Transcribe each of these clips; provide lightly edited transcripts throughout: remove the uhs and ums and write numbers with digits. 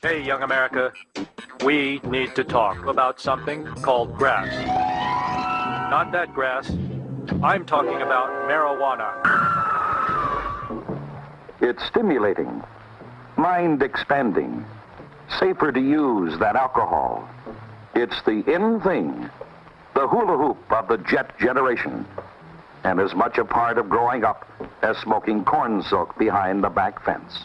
Hey, young America, we need to talk about something called grass. Not that grass. I'm talking about marijuana. It's stimulating, mind-expanding, safer to use than alcohol. It's the in thing, the hula hoop of the jet generation, and as much a part of growing up as smoking corn silk behind the back fence.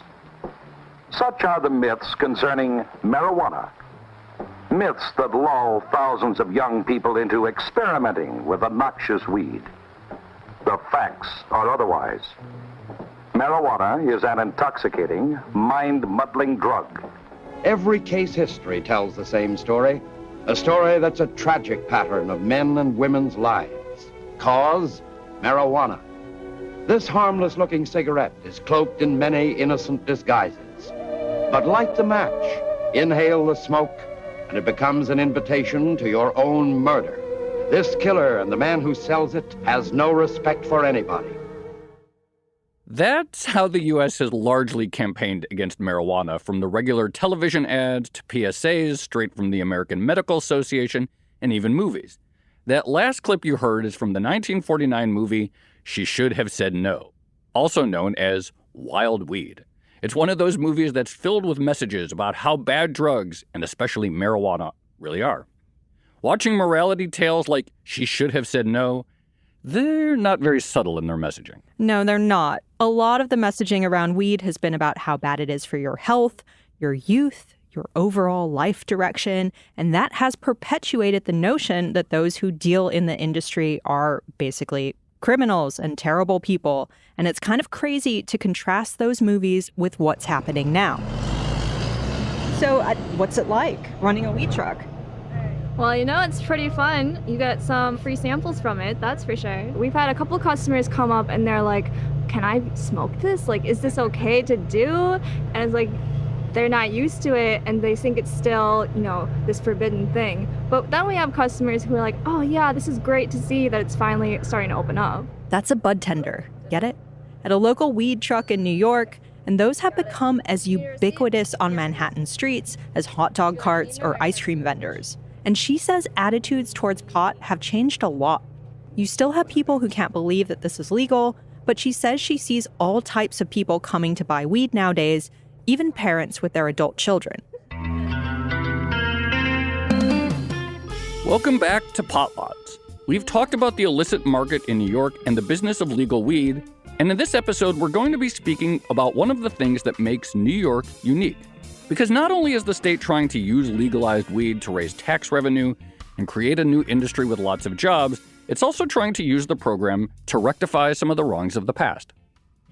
Such are the myths concerning marijuana. Myths that lull thousands of young people into experimenting with the noxious weed. The facts are otherwise. Marijuana is an intoxicating, mind-muddling drug. Every case history tells the same story, a story that's a tragic pattern of men and women's lives. Cause? Marijuana. This harmless-looking cigarette is cloaked in many innocent disguises. But light the match, inhale the smoke, and it becomes an invitation to your own murder. This killer and the man who sells it has no respect for anybody. That's how the U.S. has largely campaigned against marijuana, from the regular television ads to PSAs, straight from the American Medical Association, and even movies. That last clip you heard is from the 1949 movie She Should Have Said No, also known as Wild Weed. It's one of those movies that's filled with messages about how bad drugs, and especially marijuana, really are. Watching morality tales like She Should Have Said No, they're not very subtle in their messaging. No, they're not. A lot of the messaging around weed has been about how bad it is for your health, your youth, your overall life direction, and that has perpetuated the notion that those who deal in the industry are basically criminals and terrible people. And it's kind of crazy to contrast those movies with what's happening now. So what's it like running a weed truck? Well, it's pretty fun. You get some free samples from it, that's for sure. We've had a couple customers come up and they're like, can I smoke this? Like, is this okay to do? And it's like, they're not used to it and they think it's still, this forbidden thing. But then we have customers who are like, oh yeah, this is great to see that it's finally starting to open up. That's a bud tender, get it? At a local weed truck in New York, and those have become as ubiquitous on Manhattan streets as hot dog carts or ice cream vendors. And she says attitudes towards pot have changed a lot. You still have people who can't believe that this is legal, but she says she sees all types of people coming to buy weed nowadays, even parents with their adult children. Welcome back to Potlatch. We've talked about the illicit market in New York and the business of legal weed, and in this episode, we're going to be speaking about one of the things that makes New York unique. Because not only is the state trying to use legalized weed to raise tax revenue and create a new industry with lots of jobs, it's also trying to use the program to rectify some of the wrongs of the past.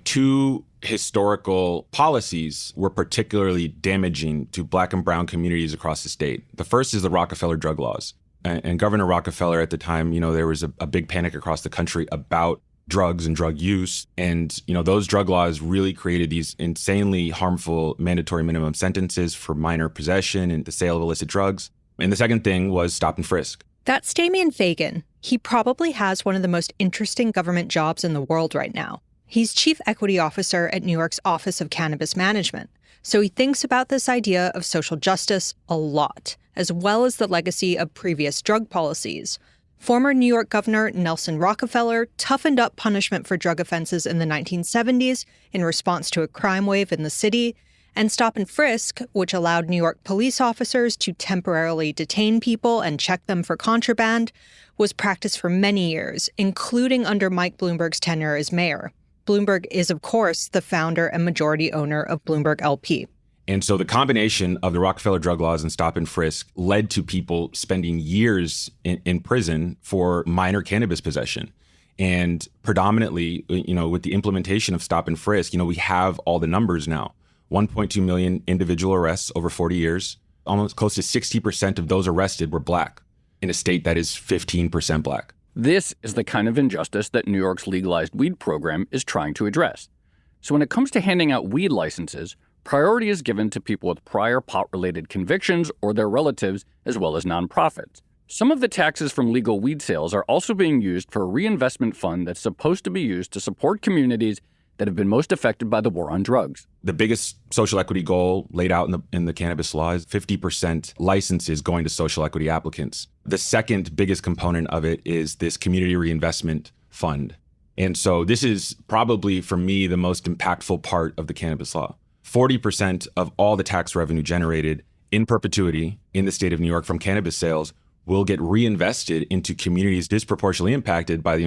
Two historical policies were particularly damaging to Black and brown communities across the state. The first is the Rockefeller drug laws. And Governor Rockefeller at the time, there was a big panic across the country about drugs and drug use. And, those drug laws really created these insanely harmful mandatory minimum sentences for minor possession and the sale of illicit drugs. And the second thing was stop and frisk. That's Damian Fagan. He probably has one of the most interesting government jobs in the world right now. He's Chief Equity Officer at New York's Office of Cannabis Management. So he thinks about this idea of social justice a lot, as well as the legacy of previous drug policies. Former New York Governor Nelson Rockefeller toughened up punishment for drug offenses in the 1970s in response to a crime wave in the city, and stop and frisk, which allowed New York police officers to temporarily detain people and check them for contraband, was practiced for many years, including under Mike Bloomberg's tenure as mayor. Bloomberg is, of course, the founder and majority owner of Bloomberg LP. And so the combination of the Rockefeller drug laws and stop and frisk led to people spending years in prison for minor cannabis possession. And predominantly, with the implementation of stop and frisk, we have all the numbers now. 1.2 million individual arrests over 40 years. Almost close to 60% of those arrested were Black in a state that is 15% Black. This is the kind of injustice that New York's legalized weed program is trying to address. So when it comes to handing out weed licenses, priority is given to people with prior pot-related convictions or their relatives, as well as nonprofits. Some of the taxes from legal weed sales are also being used for a reinvestment fund that's supposed to be used to support communities that have been most affected by the war on drugs. The biggest social equity goal laid out in the cannabis law is 50% licenses going to social equity applicants. The second biggest component of it is this community reinvestment fund. And so this is probably, for me, the most impactful part of the cannabis law. 40% of all the tax revenue generated in perpetuity in the state of New York from cannabis sales will get reinvested into communities disproportionately impacted by the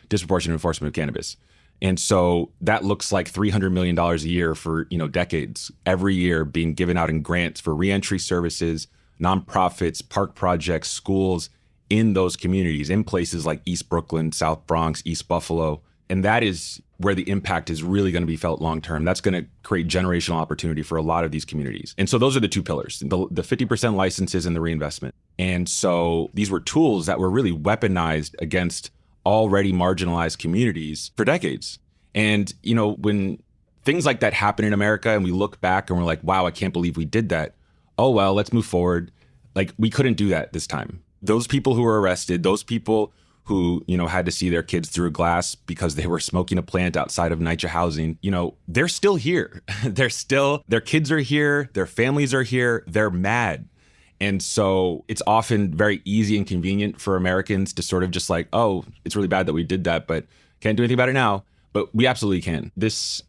disproportionate enforcement of cannabis. And so that looks like $300 million a year for, decades, every year being given out in grants for reentry services, nonprofits, park projects, schools in those communities, in places like East Brooklyn, South Bronx, East Buffalo. And that is where the impact is really going to be felt long term. That's going to create generational opportunity for a lot of these communities. And so those are the two pillars, the 50% licenses and the reinvestment. And so these were tools that were really weaponized against already marginalized communities for decades. And, when things like that happen in America and we look back and we're like, wow, I can't believe we did that. Oh, well, let's move forward. Like, we couldn't do that this time. Those people who were arrested, those people who, had to see their kids through a glass because they were smoking a plant outside of NYCHA housing, they're still here. Their kids are here. Their families are here. They're mad. And so it's often very easy and convenient for Americans to sort of just like, oh, it's really bad that we did that, but can't do anything about it now. But we absolutely can. This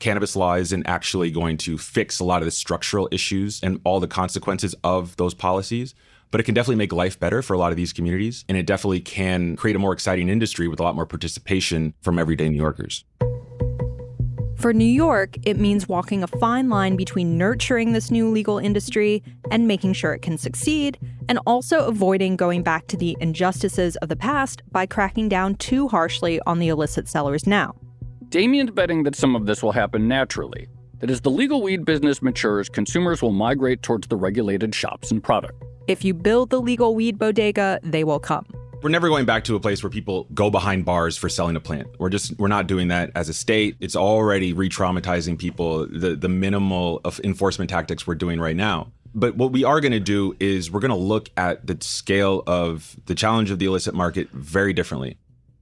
cannabis law isn't actually going to fix a lot of the structural issues and all the consequences of those policies, but it can definitely make life better for a lot of these communities. And it definitely can create a more exciting industry with a lot more participation from everyday New Yorkers. For New York, it means walking a fine line between nurturing this new legal industry and making sure it can succeed, and also avoiding going back to the injustices of the past by cracking down too harshly on the illicit sellers now. Damien's betting that some of this will happen naturally, that as the legal weed business matures, consumers will migrate towards the regulated shops and product. If you build the legal weed bodega, they will come. We're never going back to a place where people go behind bars for selling a plant. We're not doing that as a state. It's already re-traumatizing people, the minimal of enforcement tactics we're doing right now. But what we are going to do is we're going to look at the scale of the challenge of the illicit market very differently.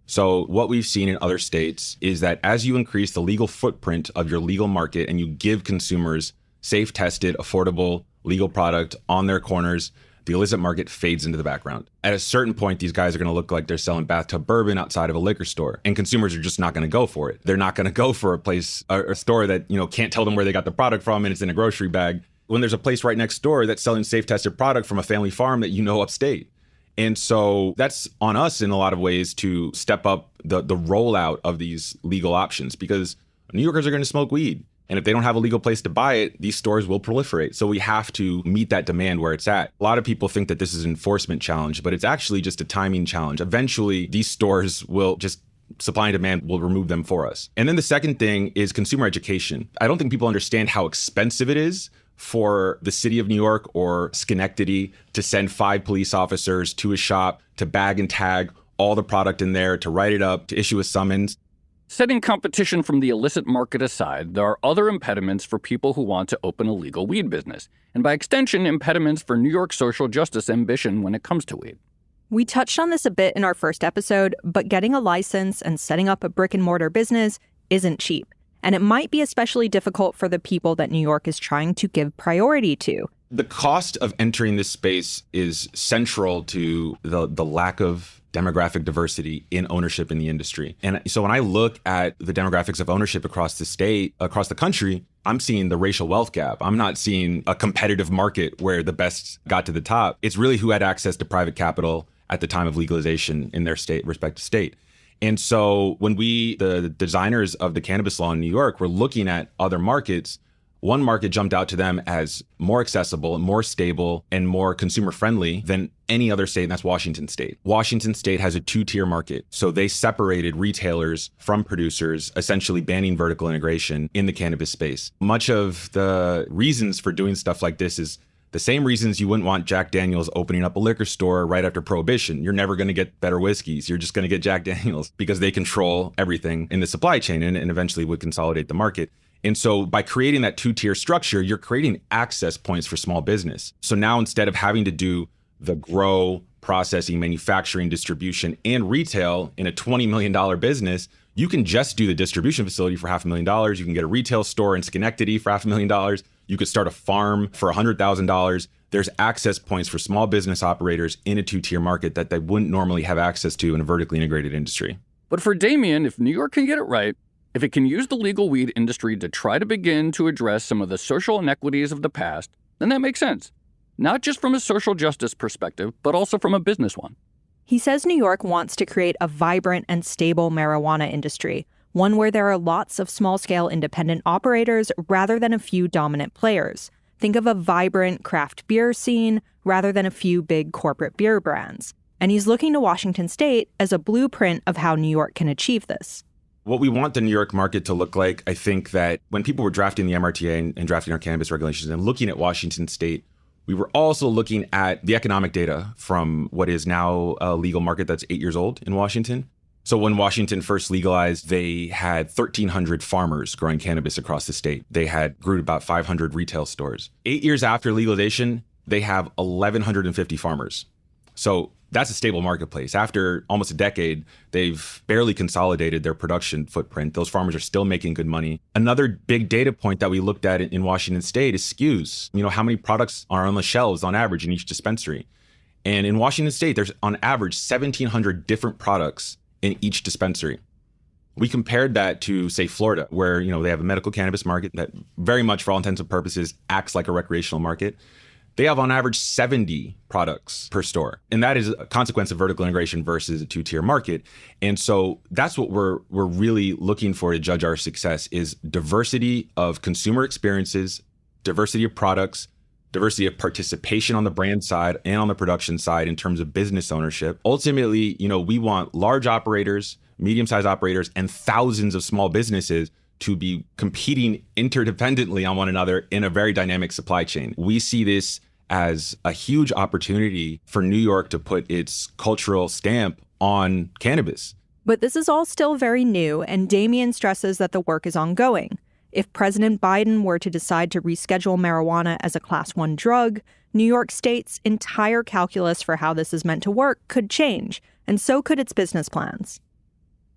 So what we've seen in other states is that as you increase the legal footprint of your legal market and you give consumers safe, tested, affordable legal product on their corners, the illicit market fades into the background. At a certain point, these guys are going to look like they're selling bathtub bourbon outside of a liquor store, and consumers are just not going to go for it. They're not going to go for a store that, can't tell them where they got the product from and it's in a grocery bag, when there's a place right next door that's selling safe, tested product from a family farm that upstate. And so that's on us in a lot of ways to step up the rollout of these legal options, because New Yorkers are going to smoke weed. And if they don't have a legal place to buy it, these stores will proliferate. So we have to meet that demand where it's at. A lot of people think that this is an enforcement challenge, but it's actually just a timing challenge. Eventually, these stores will just, supply and demand will remove them for us. And then the second thing is consumer education. I don't think people understand how expensive it is for the city of New York or Schenectady to send 5 police officers to a shop to bag and tag all the product in there, to write it up, to issue a summons. Setting competition from the illicit market aside, there are other impediments for people who want to open a legal weed business, and by extension, impediments for New York's social justice ambition when it comes to weed. We touched on this a bit in our first episode, but getting a license and setting up a brick-and-mortar business isn't cheap, and it might be especially difficult for the people that New York is trying to give priority to. The cost of entering this space is central to the lack of demographic diversity in ownership in the industry. And so when I look at the demographics of ownership across the state, across the country, I'm seeing the racial wealth gap. I'm not seeing a competitive market where the best got to the top. It's really who had access to private capital at the time of legalization in their state, respective state. And so when the designers of the cannabis law in New York, were looking at other markets, one market jumped out to them as more accessible, more stable, and more consumer-friendly than any other state, and that's Washington State. Washington State has a 2-tier market. So they separated retailers from producers, essentially banning vertical integration in the cannabis space. Much of the reasons for doing stuff like this is the same reasons you wouldn't want Jack Daniels opening up a liquor store right after Prohibition. You're never going to get better whiskeys. You're just going to get Jack Daniels because they control everything in the supply chain and eventually would consolidate the market. And so by creating that 2-tier structure, you're creating access points for small business. So now instead of having to do the grow, processing, manufacturing, distribution, and retail in a $20 million business, You can just do the distribution facility for $500,000. You can get a retail store in Schenectady for $500,000. You could start a farm for $100,000. There's access points for small business operators in a two-tier market that they wouldn't normally have access to in a vertically integrated industry. But for Damien, if New York can get it right, if it can use the legal weed industry to try to begin to address some of the social inequities of the past, then that makes sense. Not just from a social justice perspective, but also from a business one. He says New York wants to create a vibrant and stable marijuana industry, one where there are lots of small-scale independent operators rather than a few dominant players. Think of a vibrant craft beer scene rather than a few big corporate beer brands. And he's looking to Washington State as a blueprint of how New York can achieve this. What we want the New York market to look like, I think that when people were drafting the MRTA and drafting our cannabis regulations and looking at Washington State, we were also looking at the economic data from what is now a legal market that's 8 years old in Washington. So when Washington first legalized, they had 1,300 farmers growing cannabis across the state. They had grew to about 500 retail stores. 8 years after legalization, they have 1,150 farmers. So that's a stable marketplace. After almost a decade, they've barely consolidated their production footprint. Those farmers are still making good money. Another big data point that we looked at in Washington State is SKUs. You know, how many products are on the shelves on average in each dispensary? And in Washington State, there's on average 1,700 different products in each dispensary. We compared that to, say, Florida, where, you know, they have a medical cannabis market that very much, for all intents and purposes, acts like a recreational market. They have on average 70 products per store. And that is a consequence of vertical integration versus a two-tier market. And so that's what we're really looking for to judge our success is diversity of consumer experiences, diversity of products, diversity of participation on the brand side and on the production side in terms of business ownership. Ultimately, you know, we want large operators, medium-sized operators, and thousands of small businesses to be competing interdependently on one another in a very dynamic supply chain. We see this as a huge opportunity for New York to put its cultural stamp on cannabis. But this is all still very new, and Damien stresses that the work is ongoing. If President Biden were to decide to reschedule marijuana as a Class 1 drug, New York State's entire calculus for how this is meant to work could change, and so could its business plans.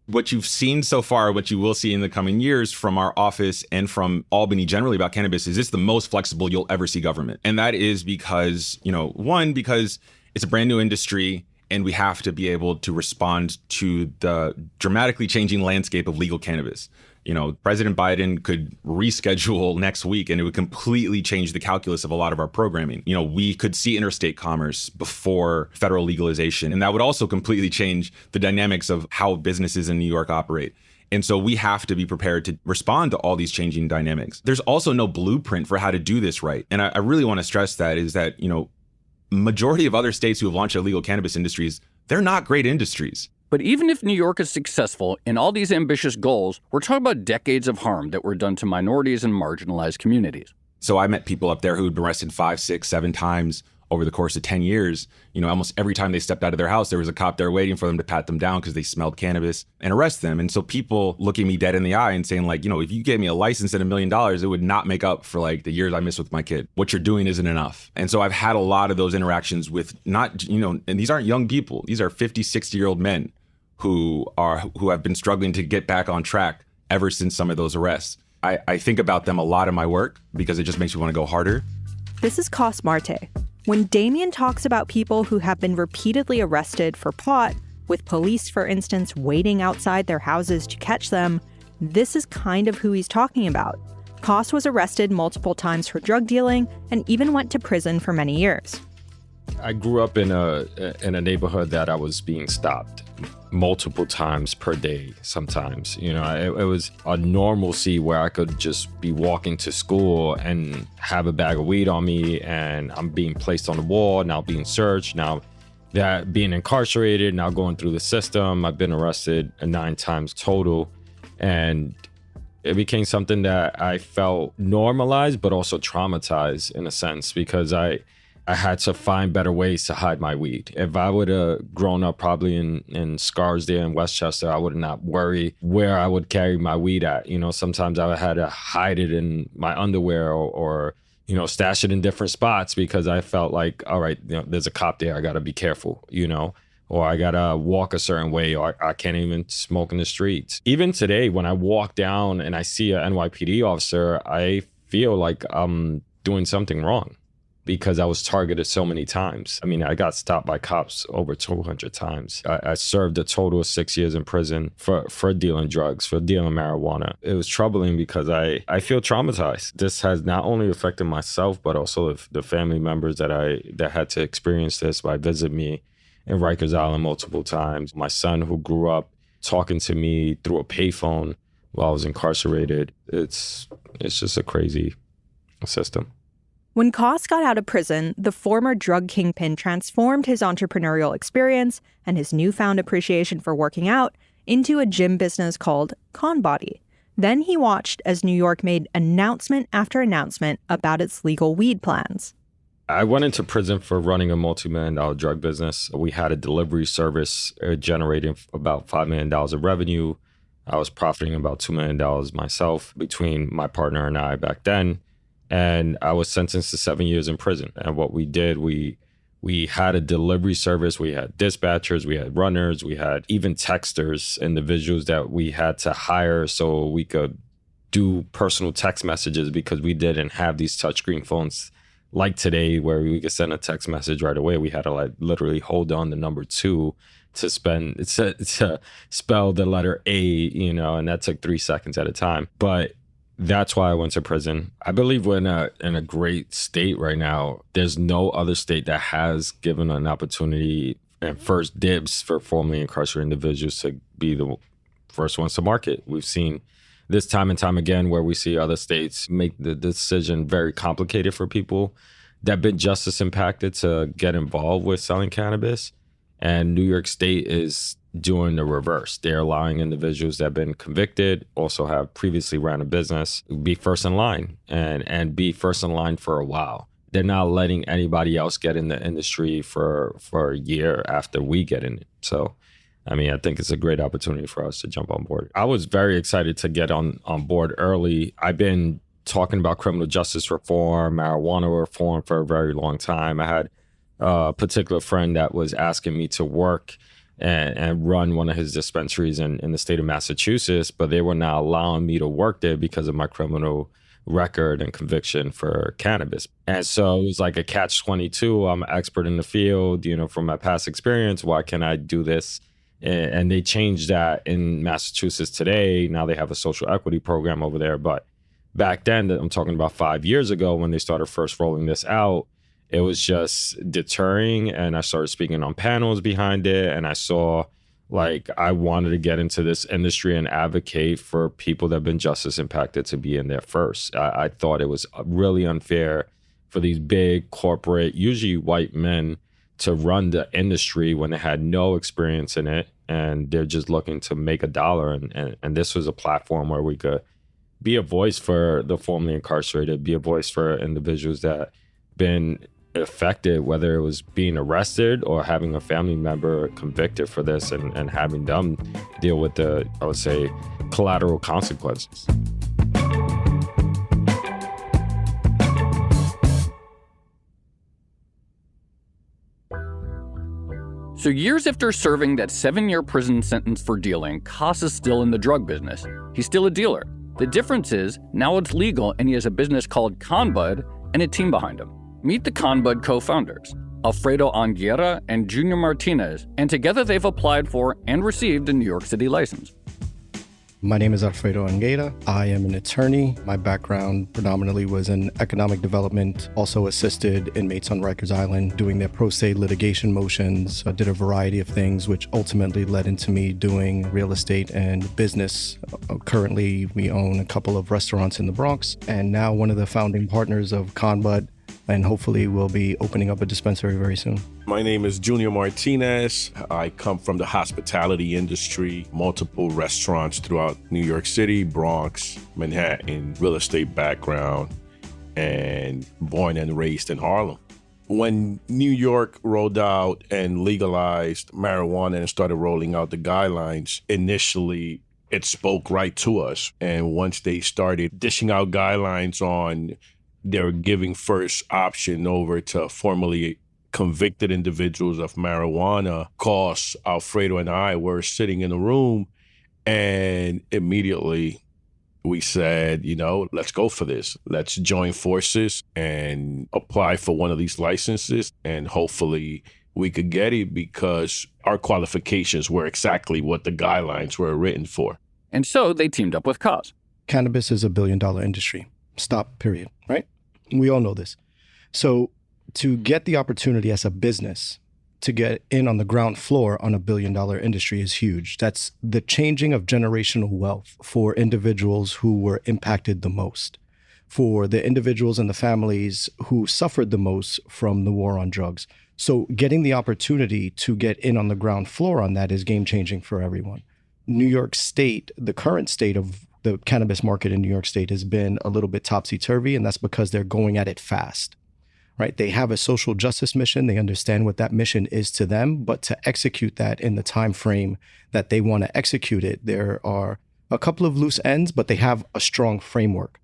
What you've seen so far, what you will see in the coming years from our office and from Albany generally about cannabis is it's the most flexible you'll ever see government. And that is because, you know, one, because it's a brand new industry and we have to be able to respond to the dramatically changing landscape of legal cannabis. You know, President Biden could reschedule next week and it would completely change the calculus of a lot of our programming. You know, we could see interstate commerce before federal legalization, and that would also completely change the dynamics of how businesses in New York operate. And so we have to be prepared to respond to all these changing dynamics. There's also no blueprint for how to do this right. And I really want to stress that is that, you know, majority of other states who have launched illegal cannabis industries, they're not great industries. But even if New York is successful in all these ambitious goals, we're talking about decades of harm that were done to minorities and marginalized communities. So I met people up there who had been arrested 5, 6, 7 times over the course of 10 years. You know, almost every time they stepped out of their house, there was a cop there waiting for them to pat them down because they smelled cannabis and arrest them. And so people looking me dead in the eye and saying like, you know, if you gave me a license and $1 million, it would not make up for like the years I missed with my kid. What you're doing isn't enough. And so I've had a lot of those interactions with not, you know, and these aren't young people. These are 50, 60-year-old men who have been struggling to get back on track ever since some of those arrests. I think about them a lot in my work because it just makes me want to go harder. This is Cos Marte. When Damien talks about people who have been repeatedly arrested for pot, with police, for instance, waiting outside their houses to catch them, this is kind of who he's talking about. Cos was arrested multiple times for drug dealing and even went to prison for many years. I grew up in a neighborhood that I was being stopped multiple times per day sometimes. You know, it was a normalcy where I could just be walking to school and have a bag of weed on me and I'm being placed on the wall, now being searched, now that being incarcerated, now going through the system. I've been arrested 9 times total, and it became something that I felt normalized but also traumatized in a sense because I had to find better ways to hide my weed. If I would have grown up probably in Scarsdale and Westchester, I would not worry where I would carry my weed at. You know, sometimes I had to hide it in my underwear or you know, stash it in different spots because I felt like, all right, you know, there's a cop there, I gotta be careful, you know. or I gotta walk a certain way, or I can't even smoke in the streets. Even today, when I walk down and I see a NYPD officer, I feel like I'm doing something wrong because I was targeted so many times. I mean, I got stopped by cops over 200 times. I served a total of 6 years in prison for dealing drugs, for dealing marijuana. It was troubling because I feel traumatized. This has not only affected myself, but also the family members that had to experience this by visiting me in Rikers Island multiple times. My son, who grew up talking to me through a payphone while I was incarcerated. It's just a crazy system. When Koss got out of prison, the former drug kingpin transformed his entrepreneurial experience and his newfound appreciation for working out into a gym business called ConBody. Then he watched as New York made announcement after announcement about its legal weed plans. I went into prison for running a multi-million-dollar drug business. We had a delivery service generating about $5 million of revenue. I was profiting about $2 million myself between my partner and I back then. And I was sentenced to 7 years in prison. And what we did, we had a delivery service. We had dispatchers, we had runners, we had even texters, individuals that we had to hire so we could do personal text messages because we didn't have these touchscreen phones like today where we could send a text message right away. We had to literally hold on the number 2 to spell the letter A, and that took 3 seconds at a time. But that's why I went to prison. I believe we're in a great state right now. There's no other state that has given an opportunity and first dibs for formerly incarcerated individuals to be the first ones to market. We've seen this time and time again where we see other states make the decision very complicated for people that have been justice impacted to get involved with selling cannabis. And New York State is doing the reverse. They're allowing individuals that have been convicted, also have previously ran a business, be first in line and be first in line for a while. They're not letting anybody else get in the industry for a year after we get in it. So, I mean, I think it's a great opportunity for us to jump on board. I was very excited to get on board early. I've been talking about criminal justice reform, marijuana reform for a very long time. I had a particular friend that was asking me to work and run one of his dispensaries in the state of Massachusetts, but they were not allowing me to work there because of my criminal record and conviction for cannabis. And so it was like a catch-22. I'm an expert in the field, from my past experience. Why can't I do this? And they changed that in Massachusetts today. Now they have a social equity program over there. But back then, I'm talking about 5 years ago when they started first rolling this out, it was just deterring, and I started speaking on panels behind it, and I saw I wanted to get into this industry and advocate for people that have been justice impacted to be in there first. I thought it was really unfair for these big corporate, usually white men, to run the industry when they had no experience in it, and they're just looking to make a dollar. And this was a platform where we could be a voice for the formerly incarcerated, be a voice for individuals that been affected, whether it was being arrested or having a family member convicted for this and having them deal with the, I would say, collateral consequences. So years after serving that 7-year prison sentence for dealing, Koss is still in the drug business. He's still a dealer. The difference is, now it's legal and he has a business called ConBud and a team behind him. Meet the ConBud co-founders, Alfredo Anguera and Junior Martinez, and together they've applied for and received a New York City license. My name is Alfredo Anguera. I am an attorney. My background predominantly was in economic development, also assisted inmates on Rikers Island doing their pro se litigation motions. I did a variety of things, which ultimately led into me doing real estate and business. Currently, we own a couple of restaurants in the Bronx, and now one of the founding partners of ConBud, and hopefully we'll be opening up a dispensary very soon. My name is Junior Martinez. I come from the hospitality industry, multiple restaurants throughout New York City, Bronx, Manhattan, real estate background, and born and raised in Harlem. When New York rolled out and legalized marijuana and started rolling out the guidelines, initially it spoke right to us. And once they started dishing out guidelines on they're giving first option over to formerly convicted individuals of marijuana caused Alfredo and I were sitting in a room, and immediately we said, let's go for this. Let's join forces and apply for one of these licenses, and hopefully we could get it because our qualifications were exactly what the guidelines were written for. And so they teamed up with Cause. Cannabis is $1 billion industry. Stop, period, right? We all know this. So to get the opportunity as a business to get in on the ground floor on $1 billion industry is huge. That's the changing of generational wealth for individuals who were impacted the most, for the individuals and the families who suffered the most from the war on drugs. So getting the opportunity to get in on the ground floor on that is game-changing for everyone. New York State, the current state of the cannabis market in New York State has been a little bit topsy-turvy, and that's because they're going at it fast. Right? They have a social justice mission. They understand what that mission is to them, but to execute that in the time frame that they want to execute it, there are a couple of loose ends, but they have a strong framework.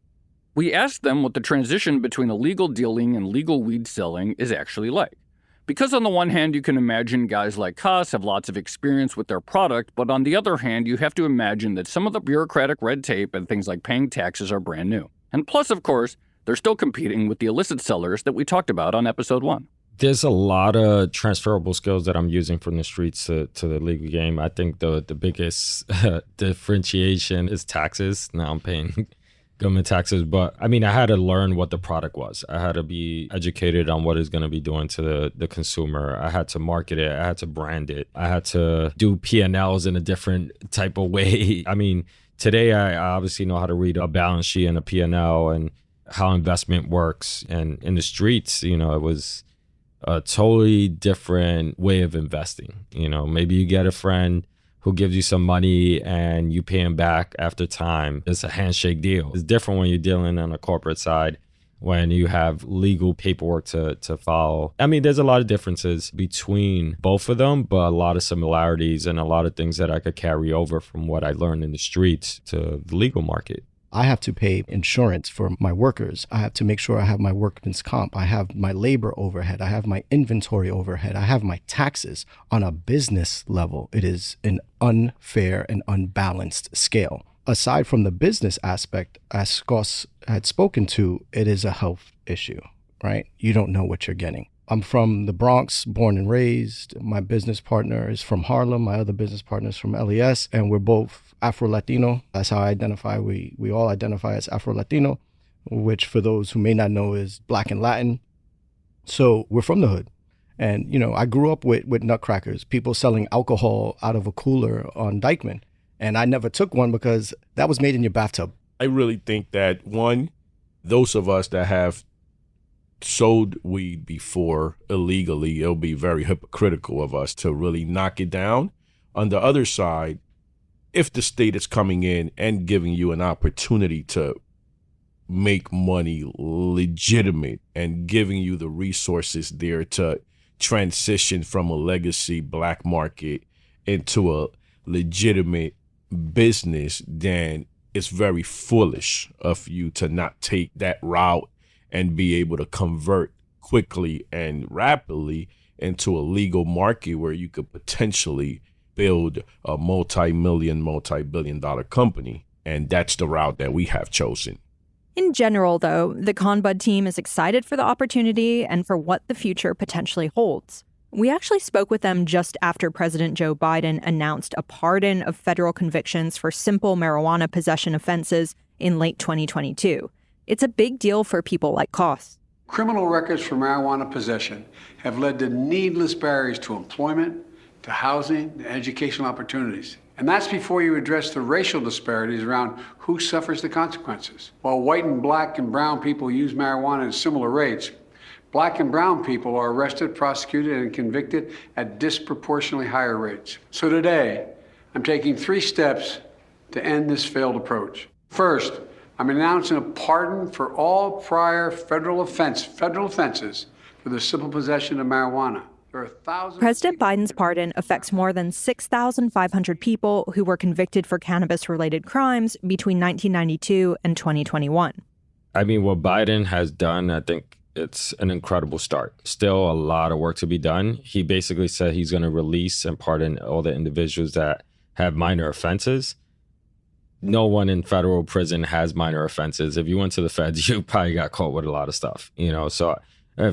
We asked them what the transition between illegal dealing and legal weed selling is actually like. Because on the one hand, you can imagine guys like Cos have lots of experience with their product, but on the other hand, you have to imagine that some of the bureaucratic red tape and things like paying taxes are brand new. And plus, of course, they're still competing with the illicit sellers that we talked about on episode 1. There's a lot of transferable skills that I'm using from the streets to the legal game. I think the biggest differentiation is taxes. Now I'm paying government taxes, but I had to learn what the product was. I had to be educated on what it's going to be doing to the consumer. I had to market it. I had to brand it. I had to do P&Ls in a different type of way. Today I obviously know how to read a balance sheet and a P&L and how investment works. And in the streets, it was a totally different way of investing. Maybe you get a friend who gives you some money and you pay him back after time. It's a handshake deal. It's different when you're dealing on a corporate side, when you have legal paperwork to follow. There's a lot of differences between both of them, but a lot of similarities and a lot of things that I could carry over from what I learned in the streets to the legal market. I have to pay insurance for my workers. I have to make sure I have my workman's comp. I have my labor overhead. I have my inventory overhead. I have my taxes. On a business level, it is an unfair and unbalanced scale. Aside from the business aspect, as Scott had spoken to, it is a health issue, right? You don't know what you're getting. I'm from the Bronx, born and raised. My business partner is from Harlem. My other business partner is from LES, and we're both Afro-Latino. That's how I identify. We all identify as Afro-Latino, which for those who may not know is Black and Latin. So we're from the hood. And, I grew up with nutcrackers, people selling alcohol out of a cooler on Dykeman. And I never took one because that was made in your bathtub. I really think that, one, those of us that have sold weed before illegally, it'll be very hypocritical of us to really knock it down. On the other side, if the state is coming in and giving you an opportunity to make money legitimate and giving you the resources there to transition from a legacy black market into a legitimate business, then it's very foolish of you to not take that route and be able to convert quickly and rapidly into a legal market where you could potentially build a multi-billion-dollar company. And that's the route that we have chosen. In general, though, the ConBud team is excited for the opportunity and for what the future potentially holds. We actually spoke with them just after President Joe Biden announced a pardon of federal convictions for simple marijuana possession offenses in late 2022. It's a big deal for people like Koss. Criminal records for marijuana possession have led to needless barriers to employment, to housing, to educational opportunities. And that's before you address the racial disparities around who suffers the consequences. While white and black and brown people use marijuana at similar rates, black and brown people are arrested, prosecuted, and convicted at disproportionately higher rates. So today, I'm taking 3 steps to end this failed approach. First, I'm announcing a pardon for all prior federal offenses for the simple possession of marijuana. President Biden's pardon affects more than 6,500 people who were convicted for cannabis-related crimes between 1992 and 2021. What Biden has done, I think it's an incredible start. Still a lot of work to be done. He basically said he's going to release and pardon all the individuals that have minor offenses. No one in federal prison has minor offenses. If you went to the feds, you probably got caught with a lot of stuff, So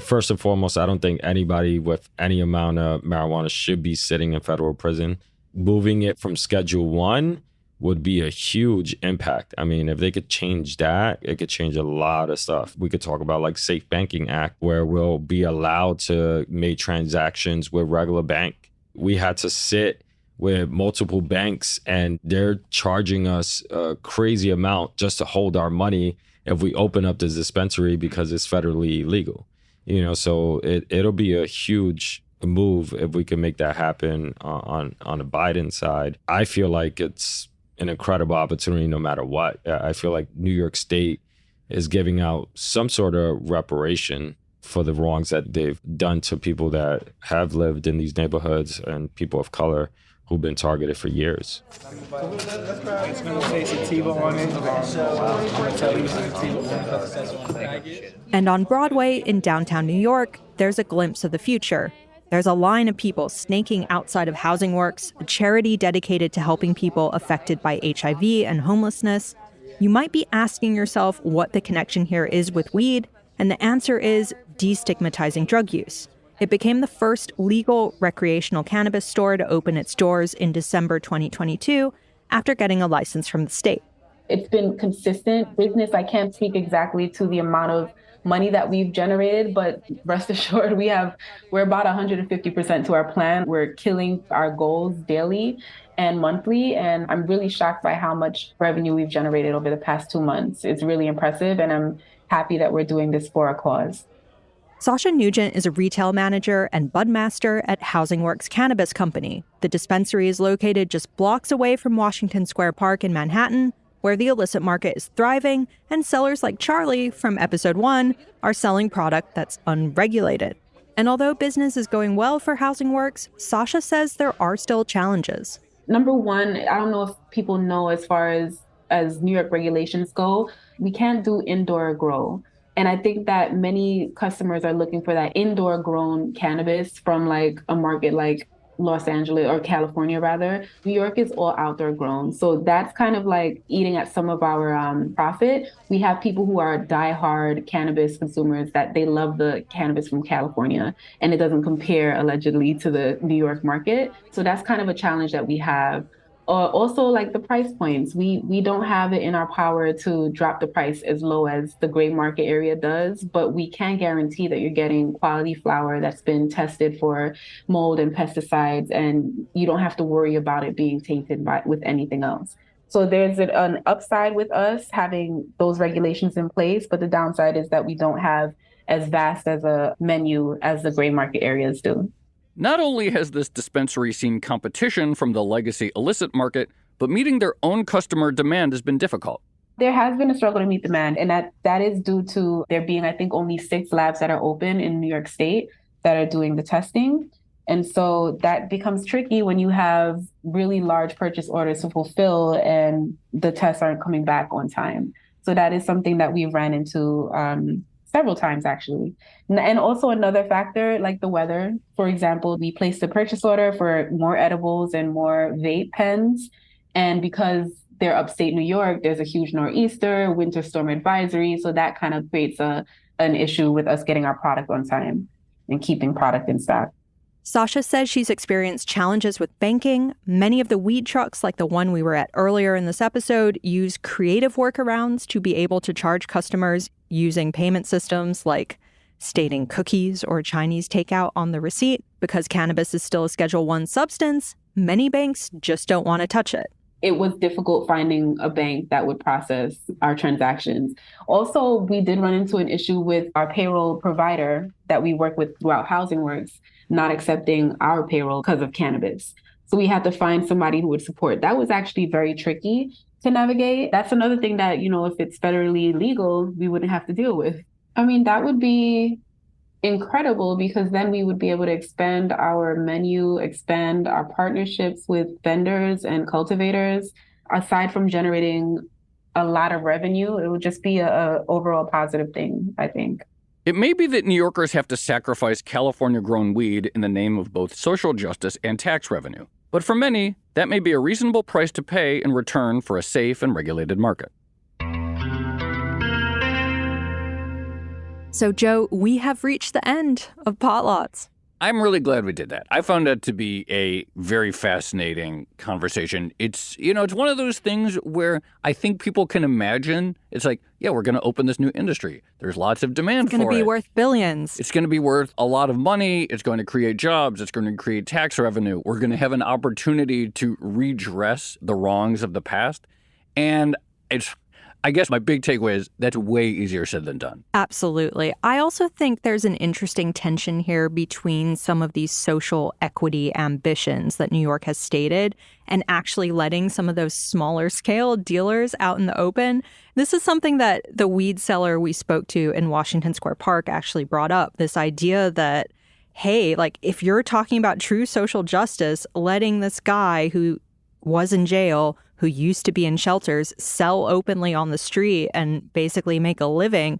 first and foremost, I don't think anybody with any amount of marijuana should be sitting in federal prison. Moving it from Schedule 1 would be a huge impact. I mean, if they could change that, it could change a lot of stuff. We could talk about like Safe Banking Act, where we'll be allowed to make transactions with regular bank. We had to sit with multiple banks and they're charging us a crazy amount just to hold our money if we open up this dispensary because it's federally illegal. So it'll be a huge move if we can make that happen on the Biden side. I feel like it's an incredible opportunity no matter what. I feel like New York State is giving out some sort of reparation for the wrongs that they've done to people that have lived in these neighborhoods and people of color who've been targeted for years. And on Broadway in downtown New York, there's a glimpse of the future. There's a line of people snaking outside of Housing Works, a charity dedicated to helping people affected by HIV and homelessness. You might be asking yourself what the connection here is with weed, and the answer is destigmatizing drug use. It became the first legal recreational cannabis store to open its doors in December 2022 after getting a license from the state. It's been consistent business. I can't speak exactly to the amount of money that we've generated, but rest assured we're about 150% to our plan. We're killing our goals daily and monthly, and I'm really shocked by how much revenue we've generated over the past 2 months. It's really impressive, and I'm happy that we're doing this for a cause. Sasha Nugent is a retail manager and budmaster at Housing Works Cannabis Company. The dispensary is located just blocks away from Washington Square Park in Manhattan, where the illicit market is thriving, and sellers like Charlie from episode 1 are selling product that's unregulated. And although business is going well for Housing Works, Sasha says there are still challenges. Number one, I don't know if people know as far as New York regulations go, we can't do indoor grow. And I think that many customers are looking for that indoor grown cannabis from like a market like Los Angeles or California rather. New York is all outdoor grown. So that's kind of like eating at some of our profit. We have people who are diehard cannabis consumers that they love the cannabis from California and it doesn't compare allegedly to the New York market. So that's kind of a challenge that we have. Also, like the price points, we don't have it in our power to drop the price as low as the gray market area does, but we can guarantee that you're getting quality flower that's been tested for mold and pesticides, and you don't have to worry about it being tainted with anything else. So there's an upside with us having those regulations in place, but the downside is that we don't have as vast as a menu as the gray market areas do. Not only has this dispensary seen competition from the legacy illicit market, but meeting their own customer demand has been difficult. There has been a struggle to meet demand, and that is due to there being, I think, only 6 labs that are open in New York State that are doing the testing. And so that becomes tricky when you have really large purchase orders to fulfill and the tests aren't coming back on time. So that is something that we've ran into several times, actually. And also another factor, like the weather. For example, we placed a purchase order for more edibles and more vape pens. And because they're upstate New York, there's a huge nor'easter, winter storm advisory. So that kind of creates an issue with us getting our product on time and keeping product in stock. Sasha says she's experienced challenges with banking. Many of the weed trucks, like the one we were at earlier in this episode, use creative workarounds to be able to charge customers using payment systems like stating cookies or Chinese takeout on the receipt. Because cannabis is still a Schedule I substance, many banks just don't want to touch it. It was difficult finding a bank that would process our transactions. Also, we did run into an issue with our payroll provider that we work with throughout Housing Works not accepting our payroll because of cannabis. So we had to find somebody who would support. That was actually very tricky to navigate. That's another thing that, if it's federally legal, we wouldn't have to deal with. I mean, that would be incredible because then we would be able to expand our menu, expand our partnerships with vendors and cultivators. Aside from generating a lot of revenue, it would just be a overall positive thing, I think. It may be that New Yorkers have to sacrifice California-grown weed in the name of both social justice and tax revenue. But for many, that may be a reasonable price to pay in return for a safe and regulated market. So, Joe, we have reached the end of Potlots. I'm really glad we did that. I found that to be a very fascinating conversation. It's one of those things where I think people can imagine. It's like, yeah, we're going to open this new industry. There's lots of demand for it. It's going to be worth billions. It's going to be worth a lot of money. It's going to create jobs. It's going to create tax revenue. We're going to have an opportunity to redress the wrongs of the past. And I guess my big takeaway is that's way easier said than done. Absolutely. I also think there's an interesting tension here between some of these social equity ambitions that New York has stated and actually letting some of those smaller scale dealers out in the open. This is something that the weed seller we spoke to in Washington Square Park actually brought up, this idea that, hey, like if you're talking about true social justice, letting this guy who was in jail, who used to be in shelters, sell openly on the street and basically make a living,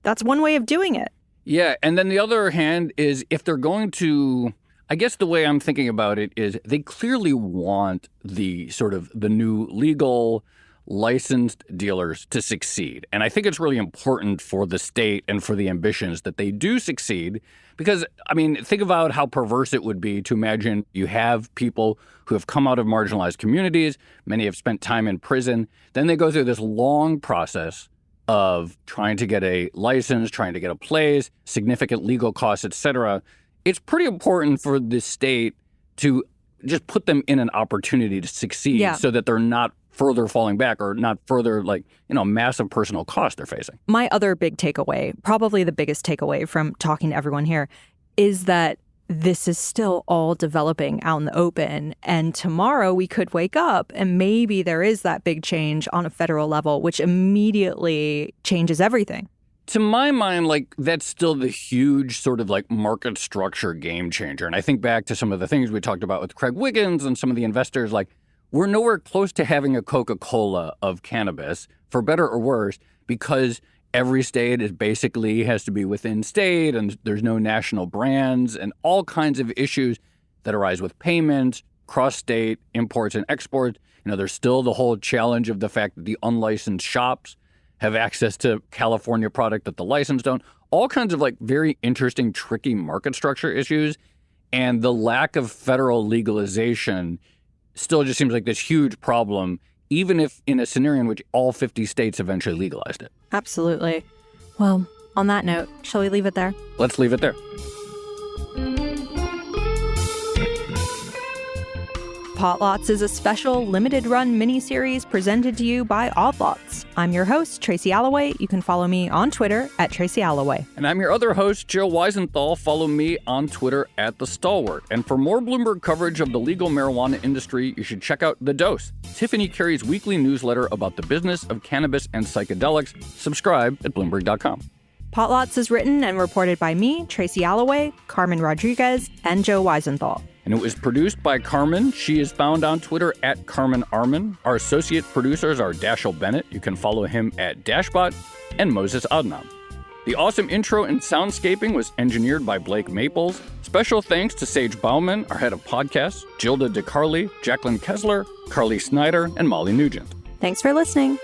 that's one way of doing it. Yeah, and then the other hand is if they're going to, I guess the way I'm thinking about it is they clearly want the sort of the new legal licensed dealers to succeed. And I think it's really important for the state and for the ambitions that they do succeed because, I mean, think about how perverse it would be to imagine you have people who have come out of marginalized communities, many have spent time in prison, then they go through this long process of trying to get a license, trying to get a place, significant legal costs, et cetera. It's pretty important for the state to just put them in an opportunity to succeed so that they're not further falling back or not further massive personal cost they're facing. My other big takeaway, probably the biggest takeaway from talking to everyone here, is that this is still all developing out in the open. And tomorrow we could wake up and maybe there is that big change on a federal level, which immediately changes everything. To my mind, that's still the huge sort of market structure game changer. And I think back to some of the things we talked about with Craig Wiggins and some of the investors, we're nowhere close to having a Coca-Cola of cannabis, for better or worse, because every state is basically has to be within state and there's no national brands and all kinds of issues that arise with payments, cross-state imports and exports. There's still the whole challenge of the fact that the unlicensed shops have access to California product that the licensed don't. All kinds of very interesting, tricky market structure issues. And the lack of federal legalization still just seems like this huge problem, even if in a scenario in which all 50 states eventually legalized it. Absolutely. Well, on that note, shall we leave it there? Let's leave it there. Potlots is a special limited-run miniseries presented to you by Odd Lots. I'm your host, Tracy Alloway. You can follow me on Twitter at Tracy Alloway. And I'm your other host, Joe Weisenthal. Follow me on Twitter at The Stalwart. And for more Bloomberg coverage of the legal marijuana industry, you should check out The Dose, Tiffany Carey's weekly newsletter about the business of cannabis and psychedelics. Subscribe at Bloomberg.com. Potlots is written and reported by me, Tracy Alloway, Carmen Rodriguez, and Joe Weisenthal. And it was produced by Carmen. She is found on Twitter at Carmen Arman. Our associate producers are Dashiell Bennett. You can follow him at Dashbot, and Moses Adnam. The awesome intro and soundscaping was engineered by Blake Maples. Special thanks to Sage Bauman, our head of podcasts, Gilda DeCarli, Jacqueline Kessler, Carly Snyder, and Molly Nugent. Thanks for listening.